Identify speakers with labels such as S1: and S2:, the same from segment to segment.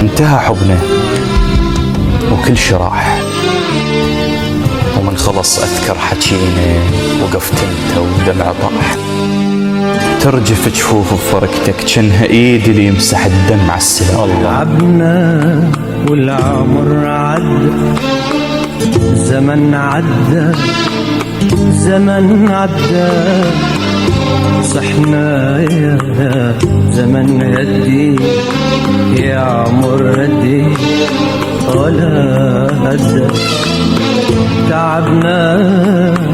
S1: انتهى حبنا وكل شي راح، ومن خلص أذكر حكينا وقفت انت ودمع طاح. ترجف جفوف بفرقتك جنها ايدي اللي يمسح الدم عالسلام.
S2: تعبنا والعمر عدى، زمن عدى زمن عدى، صحنا يا زمن هدي يا عمر هدي ولا هدى. تعبنا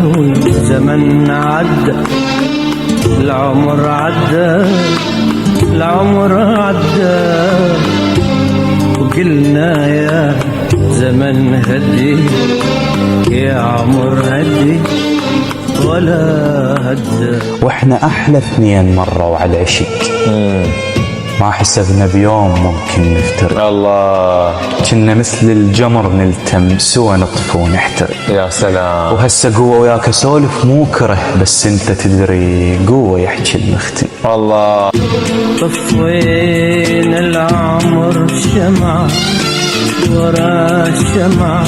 S2: والزمن عدى، العمر عدى العمر عدى، وقلنا يا زمن هدي يا عمر هدي ولا هدى.
S1: واحنا احلى اثنين مروا على العشق، ما حسبنا بيوم ممكن نفترق.
S3: الله،
S1: كنا مثل الجمر نلتم سوى نطف ونحترق.
S3: يا سلام.
S1: وهسه قوة وياك اسولف مو كره، بس انت تدري قوة يحكي المختم.
S3: الله.
S2: طفينا العمر شمعة ورا الشمعة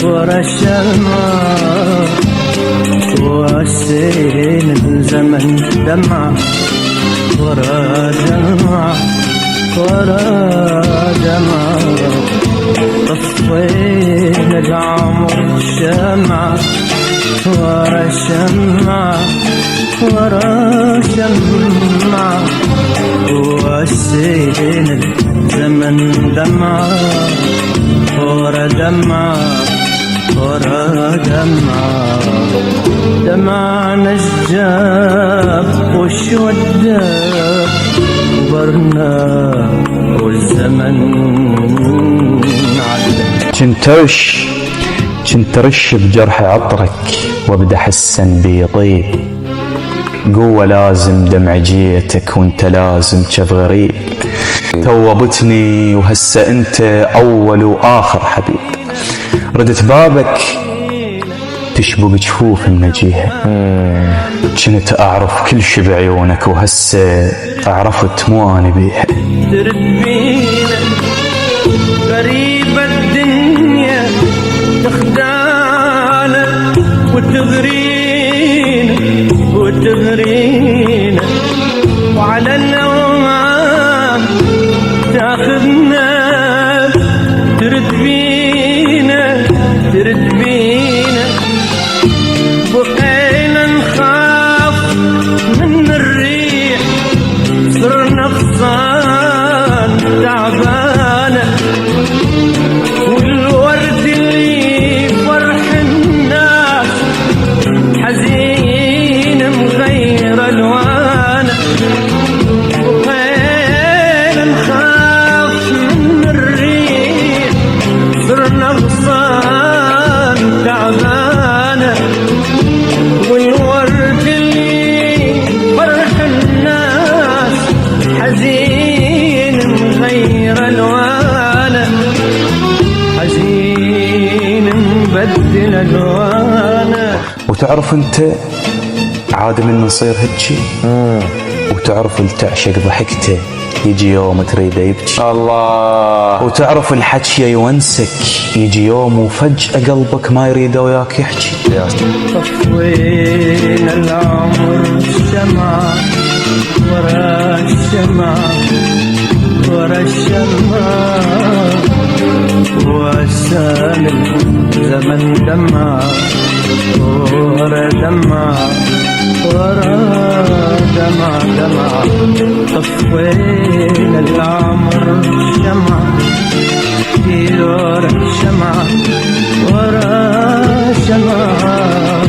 S2: ورا الشمعة، وسينا الزمن دمعة ورا دمعة ورا دمعة. طفينا العمر شمعة ورا الشمعة ورا شمعة، وسينا الزمن دمعة ورا دمعة ورا دمعة. دمعنا الجاب وشوداب وبرنا والزمن عدى.
S1: كنت رش بجرح عطرك وابدا حسن بيطيب. قوة لازم دمع جيتك وانت لازم شف غريب. توبتني وهسه انت اول واخر حبيب. ردت بابك تشبق جفوف النجيها. كنت اعرف كل شي بعيونك وهسه عرفت مو انا بيها.
S2: ترد بينا غريبة الدنيا تخدعنا وتغرينا وتغرينا، وعلى النوام تاخذنا. ترد بينا ترد بينا، بقينا نخاف من الريح، صرنا غصان تعبانة. والورد اللي فرح الناس حزين مغير الوانه. بقينا نخاف من الريح، صرنا غصان تعبانة. والورد اللي فرح الناس حزين مغير الوانه، حزين مبدل الوانه.
S1: وتعرف انت عادي من نصير هيجي، وتعرف اللي تعشق ضحكته يجي يوم تريده يبكي.
S3: الله.
S1: وتعرف الحكي يونسك يجي يوم وفجأة قلبك ما يريده وياك يحكي.
S2: طفينا العمر الشمعة ورا الشمعة ورا الشمعة، وسال الزمن دمعة ورا دمعة ورا دمعة دمعة. طفينا العمر الشمعة ورا الشمعة ورا شمعة،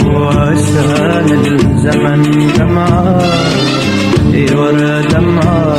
S2: وسال الزمن دمعة ورا دمعة.